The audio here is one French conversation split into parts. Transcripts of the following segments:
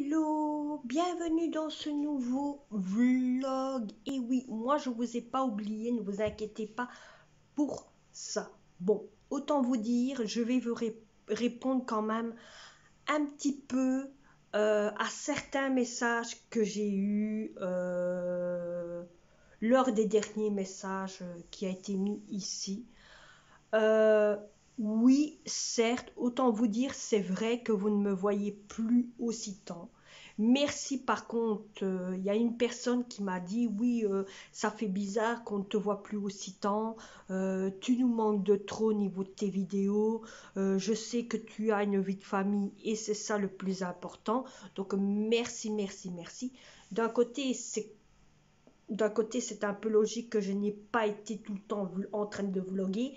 Hello, bienvenue dans ce nouveau vlog. Et oui, moi je vous ai pas oublié, ne vous inquiétez pas pour ça. Bon, autant vous dire, je vais vous répondre quand même un petit peu à certains messages que j'ai eus lors des derniers messages qui a été mis ici. Euh, oui, certes, autant vous dire, c'est vrai que vous ne me voyez plus aussi temps. Merci par contre, il y a une personne qui m'a dit, oui, ça fait bizarre qu'on ne te voit plus aussi temps, tu nous manques de trop au niveau de tes vidéos, je sais que tu as une vie de famille et c'est ça le plus important. Donc merci, merci, merci. D'un côté, c'est d'un côté, c'est un peu logique que je n'ai pas été tout le temps en train de vlogger,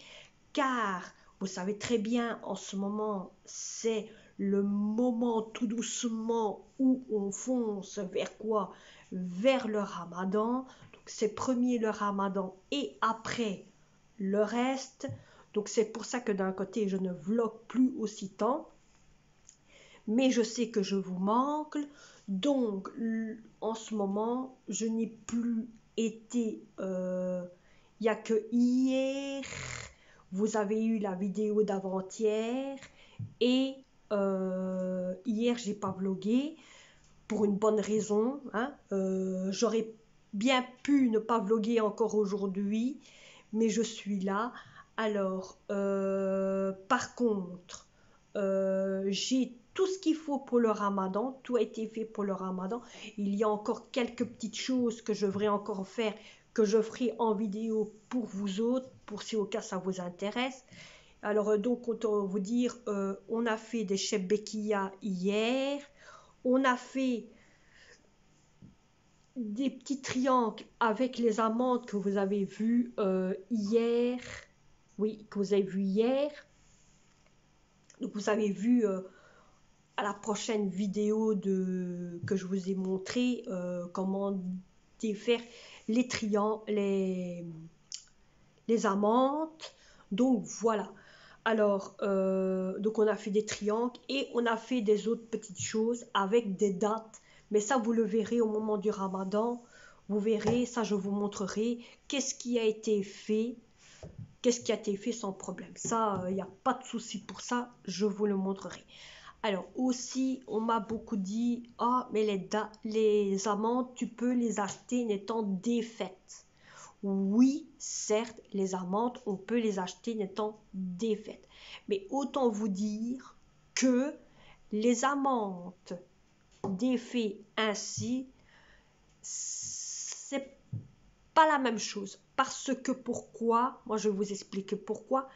car vous savez très bien, en ce moment, c'est le moment tout doucement où on fonce vers quoi? Vers le ramadan. Donc c'est premier le ramadan et après le reste. Donc c'est pour ça que d'un côté, je ne vlog plus aussi temps. Mais je sais que je vous manque. Donc en ce moment, je n'ai plus été... Il n'y a que hier, vous avez eu la vidéo d'avant-hier et hier j'ai pas vlogué pour une bonne raison, hein. J'aurais bien pu ne pas vloguer encore aujourd'hui, mais je suis là. Alors, par contre, j'ai tout ce qu'il faut pour le ramadan, tout a été fait pour le ramadan. Il y a encore quelques petites choses que je devrais encore faire, que je ferai en vidéo pour vous autres, pour si au cas ça vous intéresse. Alors, donc, on va vous dire, on a fait des chefs bekia hier, on a fait des petits triangles avec les amandes que vous avez vues hier. Oui, que vous avez vu hier. Donc vous avez vu à la prochaine vidéo que je vous ai montré comment défaire les triangles, les amandes. Donc voilà. Alors, donc on a fait des triangles et on a fait des autres petites choses avec des dates. Mais ça, vous le verrez au moment du ramadan. Vous verrez, ça je vous montrerai qu'est-ce qui a été fait. Qu'est-ce qui a été fait sans problème. Ça, il n'y a pas de souci pour ça, je vous le montrerai. Alors aussi, on m'a beaucoup dit, ah, mais les amandes, tu peux les acheter n'étant défaites. Oui, certes, les amandes, on peut les acheter n'étant défaites. Mais autant vous dire que les amandes défaites ainsi, c'est pas la même chose. Parce que pourquoi? Moi, je vais vous expliquer pourquoi.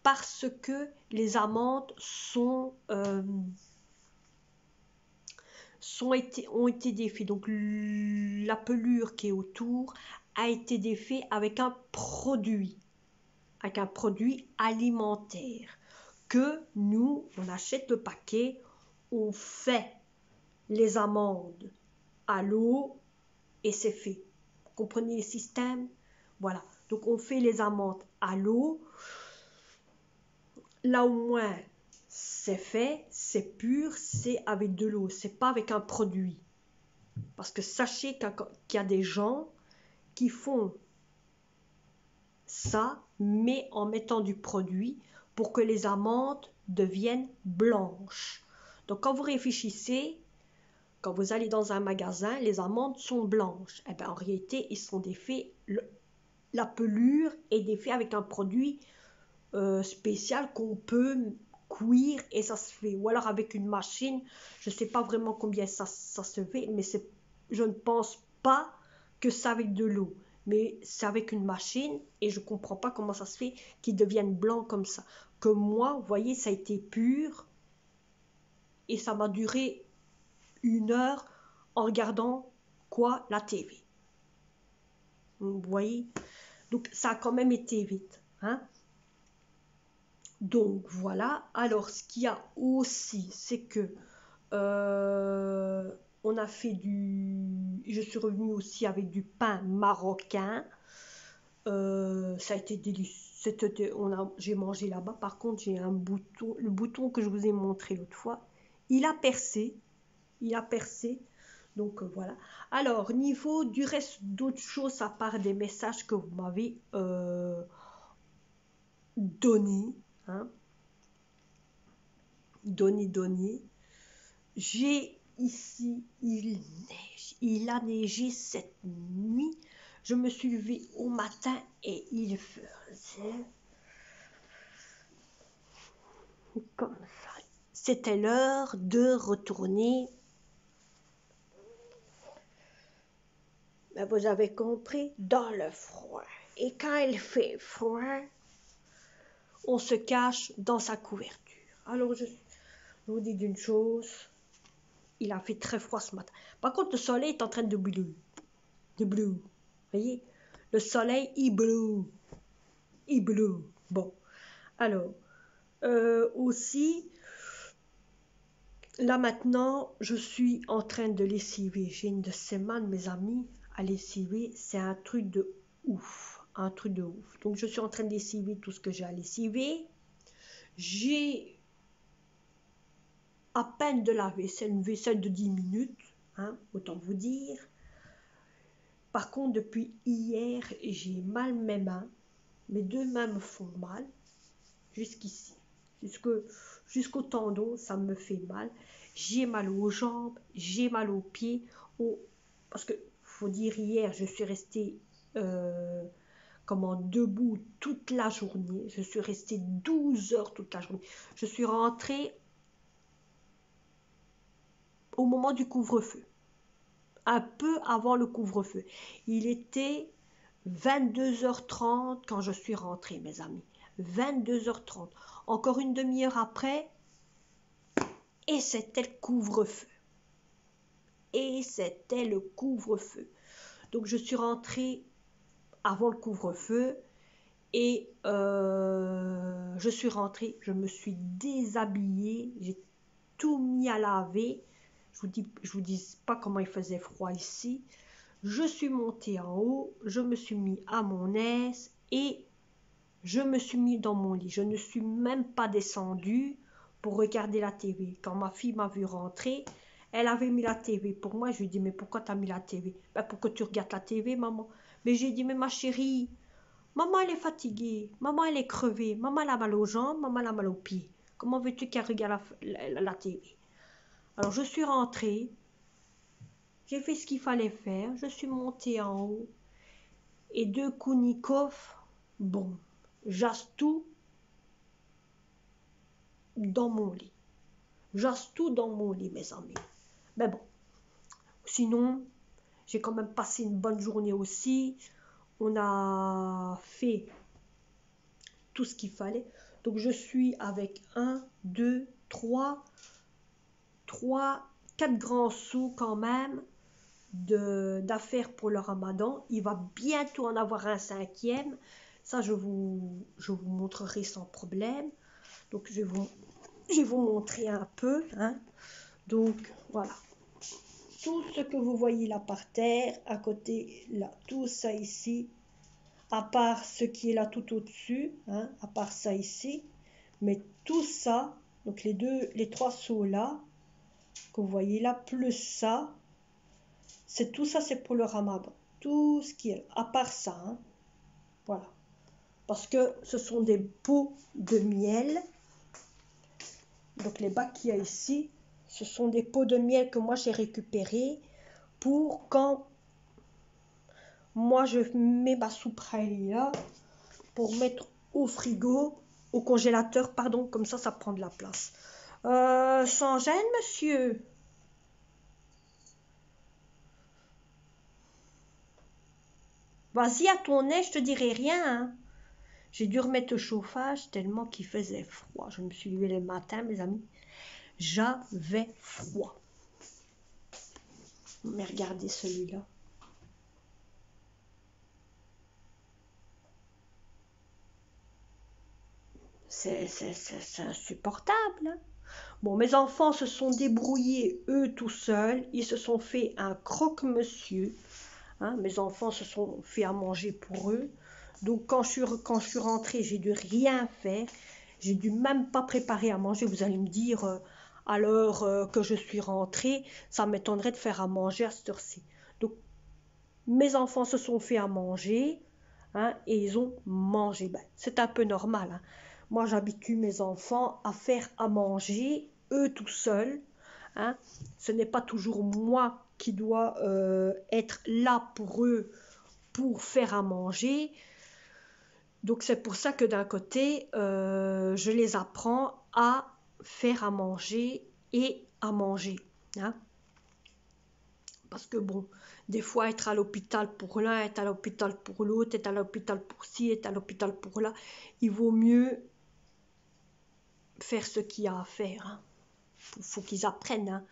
Parce que les amandes ont été défaites. Donc, la pelure qui est autour a été défaite avec un produit alimentaire que nous, on achète le paquet, on fait les amandes à l'eau et c'est fait. Vous comprenez le système? Voilà. Donc on fait les amandes à l'eau. Là au moins c'est fait, c'est pur, c'est avec de l'eau, c'est pas avec un produit. Parce que sachez qu'il y a des gens qui font ça, mais en mettant du produit pour que les amandes deviennent blanches. Donc quand vous réfléchissez, quand vous allez dans un magasin, les amandes sont blanches. Eh bien, en réalité, ils sont défaits, la pelure est défaite avec un produit spécial qu'on peut cuire et ça se fait. Ou alors avec une machine, je ne sais pas vraiment combien ça se fait, mais je ne pense pas que c'est avec de l'eau. Mais c'est avec une machine et je ne comprends pas comment ça se fait qu'ils deviennent blancs comme ça. Que moi, vous voyez, ça a été pur et ça m'a duré 1 heure en regardant quoi? La TV. Vous voyez? Donc ça a quand même été vite. Hein? Donc voilà. Alors ce qu'il y a aussi, c'est que on a fait je suis revenue aussi avec du pain marocain. Ça a été délicieux. J'ai mangé là-bas. Par contre, j'ai un bouton, le bouton que je vous ai montré l'autre fois, il a percé. il a percé. Donc voilà. Alors, niveau du reste d'autres choses, à part des messages que vous m'avez donnés, hein, donné. J'ai ici, il neige, il a neigé cette nuit. Je me suis levée au matin et il faisait comme ça. C'était l'heure de retourner. Mais vous avez compris, dans le froid. Et quand il fait froid, on se cache dans sa couverture. Alors je vous dis d'une chose, il a fait très froid ce matin. Par contre, le soleil est en train de bleu. Vous voyez, le soleil, il bleu. Bon, alors, aussi, là maintenant, je suis en train de lessiver. J'ai une de ces mains de mes amis à lessiver. C'est un truc de ouf. Un truc de ouf. Donc, je suis en train de lessiver tout ce que j'ai à lessiver. J'ai à peine de la vaisselle, une vaisselle de 10 minutes, hein, autant vous dire. Par contre, depuis hier, j'ai mal mes mains. Mes deux mains me font mal, jusqu'ici. Jusqu'au tendon, ça me fait mal. J'ai mal aux jambes, j'ai mal aux pieds. Parce que, faut dire, hier, je suis restée debout toute la journée. Je suis restée 12 heures toute la journée. Je suis rentrée au moment du couvre-feu. Un peu avant le couvre-feu. Il était 22h30 quand je suis rentrée, mes amis. 22h30. Encore une demi-heure après, et c'était le couvre-feu. Donc je suis rentrée avant le couvre-feu et je suis rentrée, je me suis déshabillée, j'ai tout mis à laver. Je vous dis pas comment il faisait froid ici. Je suis montée en haut, je me suis mis à mon aise et je me suis mis dans mon lit. Je ne suis même pas descendue pour regarder la TV. Quand ma fille m'a vu rentrer, elle avait mis la TV pour moi. Je lui ai dit, mais pourquoi tu as mis la TV? Ben, pour que tu regardes la TV, maman. Mais j'ai dit, mais ma chérie, maman elle est fatiguée, maman elle est crevée, maman elle a mal aux jambes, maman elle a mal aux pieds. Comment veux-tu qu'elle regarde la TV? Alors je suis rentrée, j'ai fait ce qu'il fallait faire, je suis montée en haut et deux Kounikov, bon, j'asse tout dans mon lit. J'asse tout dans mon lit, mes amis. Mais bon, sinon, j'ai quand même passé une bonne journée aussi. On a fait tout ce qu'il fallait. Donc, je suis avec 1, 2, 3, 4 grands sous quand même d'affaires pour le ramadan. Il va bientôt en avoir un 5e. Ça, je vous montrerai sans problème. Donc, je vais vous montrer un peu. Hein. Donc, voilà. Tout ce que vous voyez là par terre, à côté, là, tout ça ici, à part ce qui est là tout au-dessus, hein, à part ça ici, mais tout ça, donc les 3 seaux là, que vous voyez là, plus ça, tout ça, c'est pour le ramadan. Tout ce qui est là, à part ça, hein, voilà. Parce que ce sont des pots de miel. Donc les bacs qu'il y a ici, ce sont des pots de miel que moi j'ai récupérés pour quand moi je mets ma soupe là pour mettre au frigo, au congélateur, pardon, comme ça prend de la place. Sans gêne, monsieur. Vas-y à ton aise, je te dirai rien. Hein. J'ai dû remettre le chauffage tellement qu'il faisait froid. Je me suis levée le matin, mes amis. J'avais froid. Mais regardez celui-là. C'est insupportable. Hein. Bon, mes enfants se sont débrouillés, eux, tout seuls. Ils se sont fait un croque-monsieur. Hein, mes enfants se sont fait à manger pour eux. Donc, quand je suis rentrée, j'ai dû rien faire. J'ai dû même pas préparer à manger. Vous allez me dire, à l'heure que je suis rentrée, ça m'étonnerait de faire à manger à cette heure-ci. Donc, mes enfants se sont fait à manger, hein, et ils ont mangé. Ben, c'est un peu normal, hein. Moi, j'habitue mes enfants à faire à manger, eux tout seuls, hein. Ce n'est pas toujours moi qui dois être là pour eux pour faire à manger. Donc c'est pour ça que d'un côté, je les apprends à faire à manger et à manger, hein. Parce que bon, des fois être à l'hôpital pour l'un, être à l'hôpital pour l'autre, être à l'hôpital pour ci, être à l'hôpital pour là, il vaut mieux faire ce qu'il y a à faire, hein. Faut qu'ils apprennent, hein.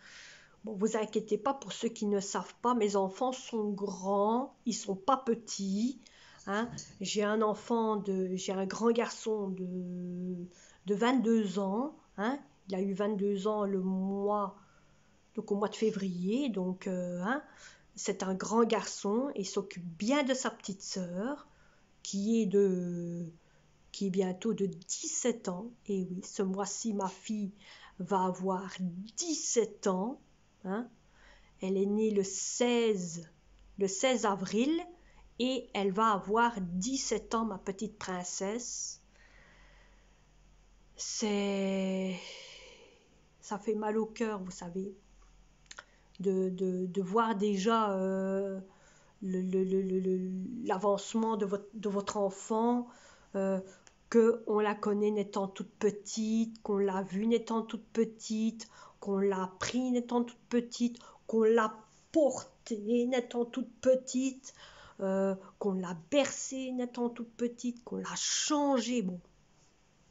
Bon, vous inquiétez pas pour ceux qui ne savent pas, mes enfants sont grands, ils sont pas petits, hein. J'ai un grand garçon de 22 ans, hein. Il a eu 22 ans donc au mois de février, donc hein, c'est un grand garçon et s'occupe bien de sa petite sœur qui est bientôt de 17 ans. Et oui, ce mois-ci, ma fille va avoir 17 ans, hein. Elle est née le 16 avril et elle va avoir 17 ans, ma petite princesse. Ça fait mal au cœur, vous savez, de voir déjà l'avancement de votre enfant, qu'on la connaît n'étant toute petite, qu'on l'a vue n'étant toute petite, qu'on l'a pris n'étant toute petite, qu'on l'a portée n'étant toute petite, qu'on l'a bercée n'étant toute petite, qu'on l'a changée. Bon,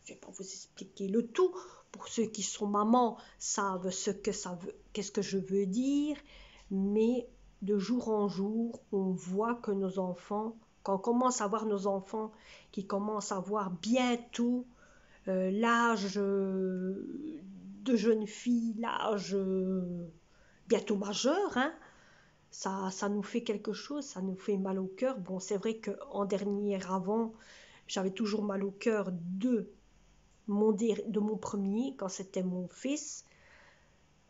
je ne vais pas vous expliquer le tout. Pour ceux qui sont mamans, savent qu'est-ce que je veux dire, mais de jour en jour, on voit que nos enfants, quand on commence à voir nos enfants qui commencent à voir bientôt l'âge de jeune fille, l'âge bientôt majeur, hein, ça nous fait quelque chose, ça nous fait mal au cœur. Bon, c'est vrai qu'en dernier avant, j'avais toujours mal au cœur de mon premier, quand c'était mon fils.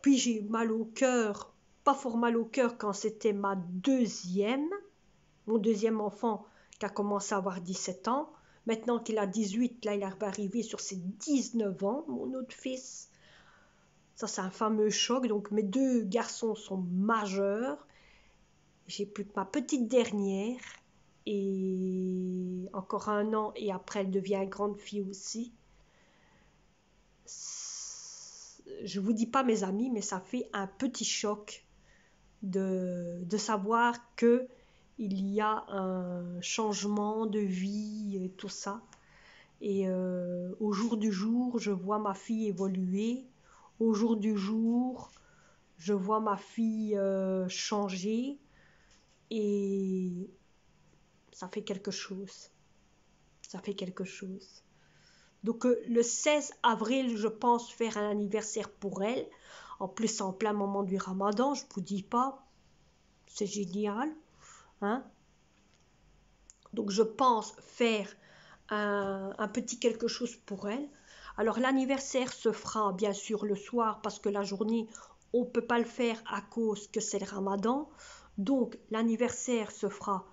Puis j'ai eu mal au cœur, pas fort mal au cœur quand c'était mon deuxième enfant qui a commencé à avoir 17 ans. Maintenant qu'il a 18, là il est arrivé sur ses 19 ans, mon autre fils. Ça c'est un fameux choc, donc mes deux garçons sont majeurs. J'ai plus que ma petite dernière, et encore 1 an, et après elle devient grande fille aussi. Je vous dis pas mes amis, mais ça fait un petit choc de savoir que il y a un changement de vie et tout ça. Et au jour du jour, je vois ma fille évoluer. Au jour du jour, je vois ma fille changer. Et ça fait quelque chose. Ça fait quelque chose. Donc le 16 avril, je pense faire un anniversaire pour elle. En plus, en plein moment du Ramadan, je vous dis pas, c'est génial, hein. Donc je pense faire un petit quelque chose pour elle. Alors l'anniversaire se fera bien sûr le soir parce que la journée, on ne peut pas le faire à cause que c'est le Ramadan. Donc l'anniversaire se fera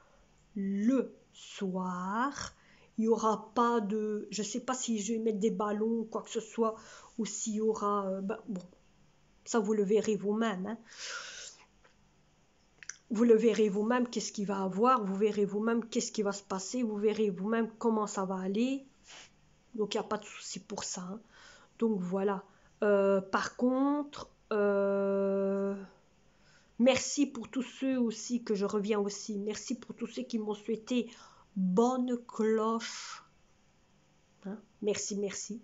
le soir. Il n'y aura pas de... Je ne sais pas si je vais mettre des ballons ou quoi que ce soit, ou s'il y aura... bon, ça vous le verrez vous-même, hein. Vous le verrez vous-même, qu'est-ce qu'il va avoir, vous verrez vous-même qu'est-ce qui va se passer, vous verrez vous-même comment ça va aller. Donc il n'y a pas de souci pour ça, hein. Donc voilà. Par contre, merci pour tous ceux aussi, que je reviens aussi, merci pour tous ceux qui m'ont souhaité bonne cloche, hein. Merci, merci.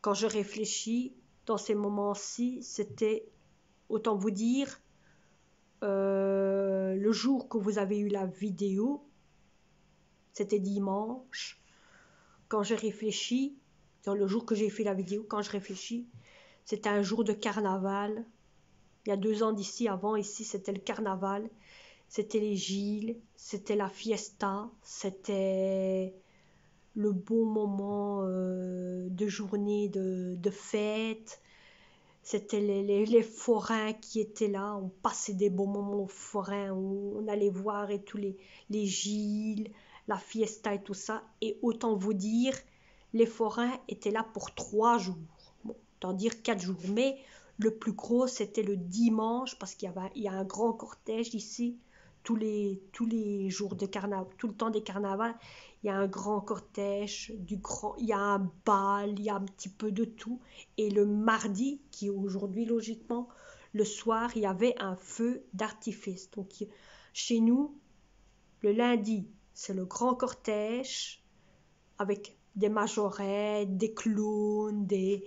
Quand je réfléchis, dans ces moments-ci, c'était, autant vous dire, le jour que vous avez eu la vidéo, c'était dimanche. Quand je réfléchis, dans le jour que j'ai fait la vidéo, quand je réfléchis, c'était un jour de carnaval. Il y a 2 ans d'ici, avant, ici, c'était le carnaval. C'était les Gilles, c'était la fiesta, c'était le bon moment de journée de fête. C'était les forains qui étaient là. On passait des bons moments aux forains. On allait voir et tous les Gilles, la fiesta et tout ça. Et autant vous dire, les forains étaient là pour 3 jours. Bon, autant dire 4 jours. Mais le plus gros, c'était le dimanche parce il y a un grand cortège ici. Tous les jours de carnaval, tout le temps des carnavals, il y a un grand cortège, il y a un bal, il y a un petit peu de tout. Et le mardi, qui est aujourd'hui logiquement, le soir, il y avait un feu d'artifice. Donc chez nous, le lundi, c'est le grand cortège avec des majorettes, des clowns, des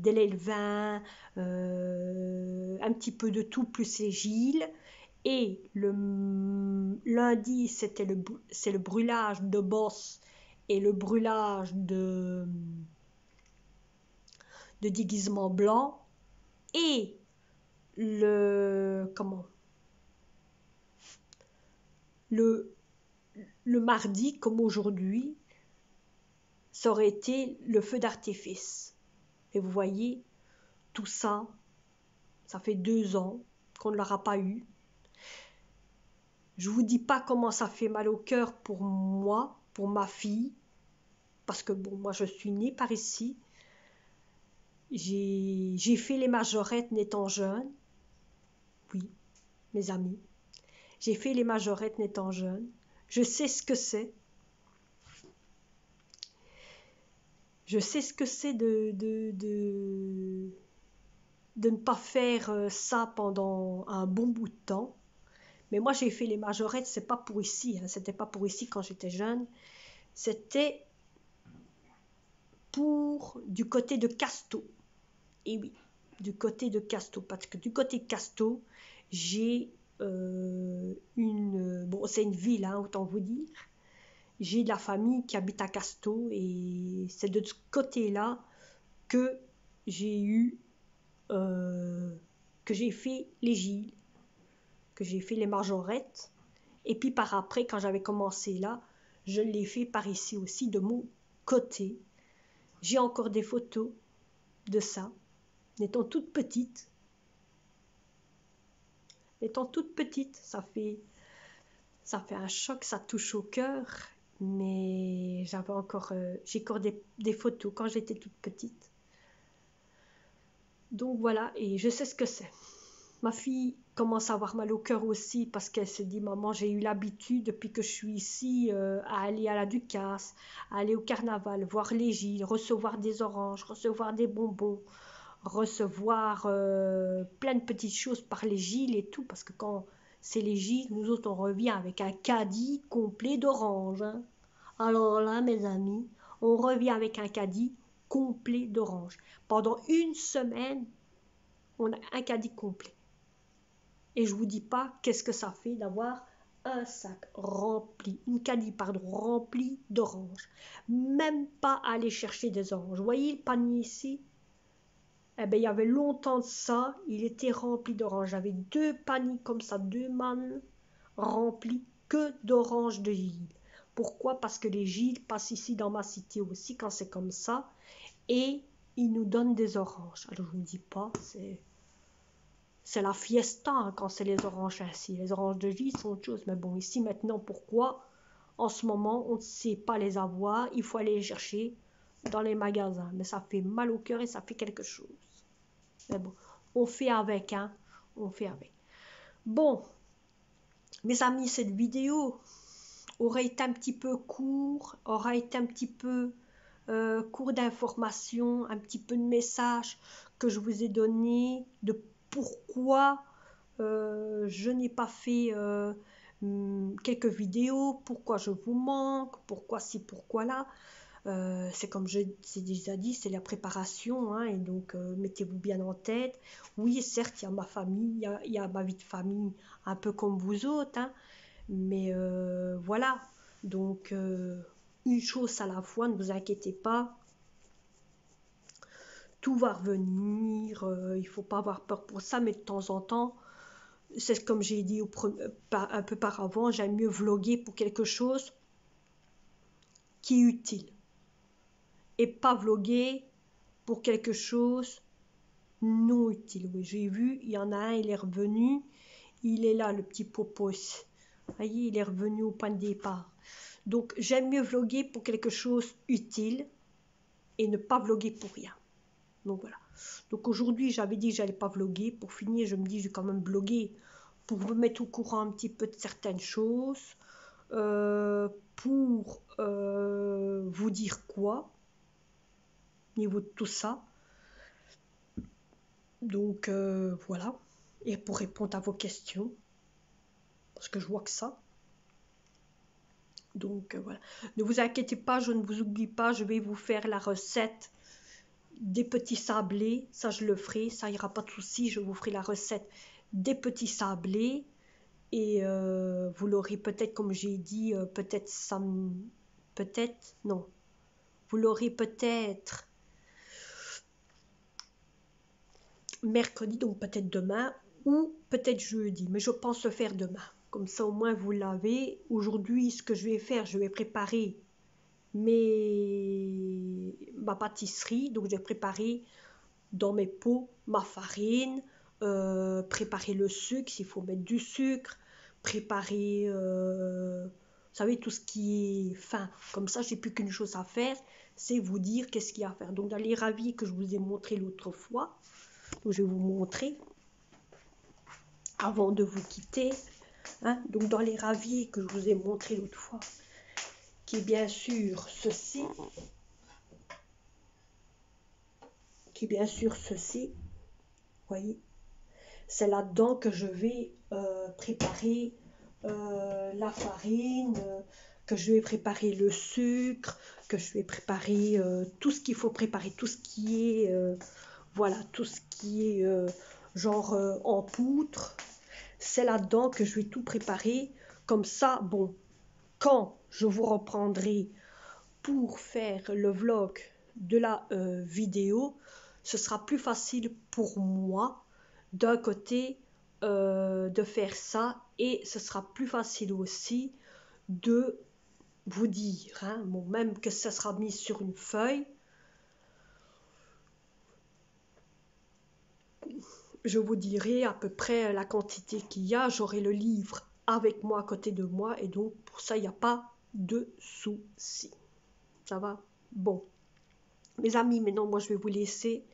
lèvins, un petit peu de tout, plus les Gilles. Et le lundi, c'est le brûlage de bosses et le brûlage de déguisement blanc. Et comment le mardi, comme aujourd'hui, ça aurait été le feu d'artifice. Et vous voyez, tout ça, ça fait 2 ans qu'on ne l'aura pas eu. Je vous dis pas comment ça fait mal au cœur pour moi, pour ma fille, parce que bon, moi je suis née par ici. J'ai fait les majorettes n'étant jeune. Oui, mes amis. J'ai fait les majorettes n'étant jeune. Je sais ce que c'est. Je sais ce que c'est de ne pas faire ça pendant un bon bout de temps. Mais moi, j'ai fait les majorettes, c'est pas pour ici. Hein. C'était pas pour ici quand j'étais jeune. C'était pour du côté de Casto. Et oui, du côté de Casto. Parce que du côté de Casto, j'ai Bon, c'est une ville, hein, autant vous dire. J'ai de la famille qui habite à Casto. Et c'est de ce côté-là que j'ai eu... que j'ai fait les Gilles, que j'ai fait les majorettes. Et puis par après, quand j'avais commencé là, je l'ai fait par ici aussi, de mon côté. J'ai encore des photos de ça, étant toute petite. Étant toute petite, ça fait un choc, ça touche au cœur. Mais j'ai encore des photos quand j'étais toute petite. Donc voilà, et je sais ce que c'est. Ma fille commence à avoir mal au cœur aussi parce qu'elle se dit, maman, j'ai eu l'habitude depuis que je suis ici à aller à la Ducasse, à aller au carnaval, voir les Gilles, recevoir des oranges, recevoir des bonbons, recevoir plein de petites choses par les Gilles et tout, parce que quand c'est les Gilles, nous autres on revient avec un caddie complet d'oranges. Hein. Alors là, mes amis, on revient avec un caddie complet d'oranges. Pendant une semaine, on a un caddie complet. Et je vous dis pas qu'est-ce que ça fait d'avoir un sac rempli, une caddie, pardon, remplie d'oranges. Même pas aller chercher des oranges. Vous voyez le panier ici? Eh bien, il y avait longtemps de ça, il était rempli d'oranges. J'avais 2 paniers comme ça, 2 mannes remplis que d'oranges de Gilles. Pourquoi? Parce que les Gilles passent ici dans ma cité aussi quand c'est comme ça. Et ils nous donnent des oranges. Alors, je vous dis pas, c'est la fiesta hein, quand c'est les oranges ainsi. Les oranges de Gilles sont autre chose. Mais bon, ici maintenant, pourquoi? En ce moment, on ne sait pas les avoir. Il faut aller les chercher dans les magasins. Mais ça fait mal au cœur et ça fait quelque chose. Mais bon, on fait avec, hein. On fait avec. Bon, mes amis, cette vidéo aurait été un petit peu court, aura été un petit peu court d'informations, un petit peu de messages que je vous ai donné de pourquoi je n'ai pas fait quelques vidéos, pourquoi je vous manque, pourquoi ci, pourquoi là. C'est comme je t'ai déjà dit, c'est la préparation, hein, et donc mettez-vous bien en tête. Oui, certes, il y a ma famille, il y a ma vie de famille, un peu comme vous autres, hein, mais voilà. Donc, une chose à la fois, ne vous inquiétez pas, tout va revenir, il ne faut pas avoir peur pour ça, mais de temps en temps, c'est comme j'ai dit un peu par avant, j'aime mieux vloguer pour quelque chose qui est utile et pas vloguer pour quelque chose non utile. Oui, j'ai vu, il y en a un, il est revenu. Il est là, le petit popos. Vous voyez, il est revenu au point de départ. Donc, j'aime mieux vloguer pour quelque chose utile et ne pas vloguer pour rien. Donc, voilà. Donc, aujourd'hui, j'avais dit que j'allais pas vloguer. Pour finir, je me dis, je vais quand même vloguer pour vous mettre au courant un petit peu de certaines choses. Pour vous dire quoi au niveau de tout ça. Donc, voilà. Et pour répondre à vos questions. Parce que je vois que ça. Donc voilà, ne vous inquiétez pas, je ne vous oublie pas, je vais vous faire la recette des petits sablés, ça je le ferai, ça ira pas de souci, je vous ferai la recette des petits sablés et vous l'aurez peut-être comme j'ai dit, peut-être peut-être, non, vous l'aurez peut-être mercredi, donc peut-être demain ou peut-être jeudi, mais je pense le faire demain. Comme ça au moins vous l'avez. Aujourd'hui, ce que je vais faire, je vais préparer ma pâtisserie. Donc j'ai préparé dans mes pots ma farine, préparer le sucre s'il faut mettre du sucre, préparer, vous savez, tout ce qui est fin. Comme ça, j'ai plus qu'une chose à faire, c'est vous dire qu'est-ce qu'il y a à faire. Donc dans les ravis que je vous ai montré l'autre fois, donc je vais vous montrer avant de vous quitter. Hein, donc dans les ravis que je vous ai montré l'autre fois, qui est bien sûr ceci, voyez, c'est là-dedans que je vais préparer la farine, que je vais préparer le sucre, que je vais préparer tout ce qu'il faut préparer, tout ce qui est, voilà, tout ce qui est genre en poutre. C'est là-dedans que je vais tout préparer. Comme ça, bon, quand je vous reprendrai pour faire le vlog de la vidéo, ce sera plus facile pour moi d'un côté de faire ça et ce sera plus facile aussi de vous dire, hein, bon, même que ça sera mis sur une feuille, je vous dirai à peu près la quantité qu'il y a, j'aurai le livre avec moi à côté de moi et donc pour ça il n'y a pas de souci. Ça va? Bon, mes amis, maintenant moi je vais vous laisser.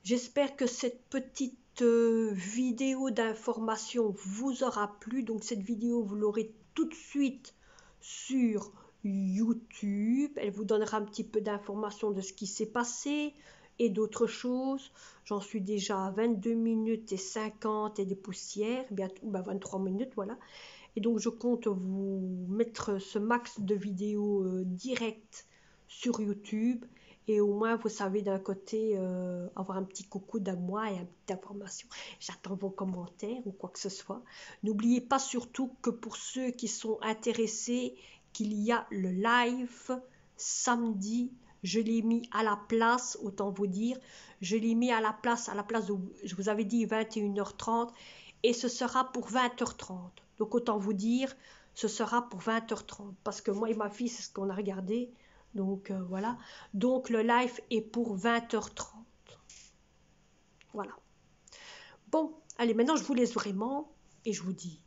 J'espère que cette petite vidéo d'information vous aura plu. Donc cette vidéo, vous l'aurez tout de suite sur YouTube. Elle vous donnera un petit peu d'informations de ce qui s'est passé et d'autres choses. J'en suis déjà à 22 minutes et 50 et des poussières, bientôt 23 minutes, voilà. Et donc je compte vous mettre ce max de vidéos directes sur YouTube. Et au moins, vous savez d'un côté avoir un petit coucou de moi et une petite information. J'attends vos commentaires ou quoi que ce soit. N'oubliez pas surtout que pour ceux qui sont intéressés, qu'il y a le live samedi. Je l'ai mis à la place, autant vous dire. Je l'ai mis à la place où je vous avais dit 21h30 et ce sera pour 20h30. Donc autant vous dire, ce sera pour 20h30 parce que moi et ma fille, c'est ce qu'on a regardé. Donc voilà. Donc le live est pour 20h30. Voilà. Bon, allez, maintenant je vous laisse vraiment et je vous dis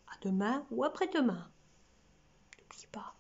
à demain ou après-demain. N'oubliez pas.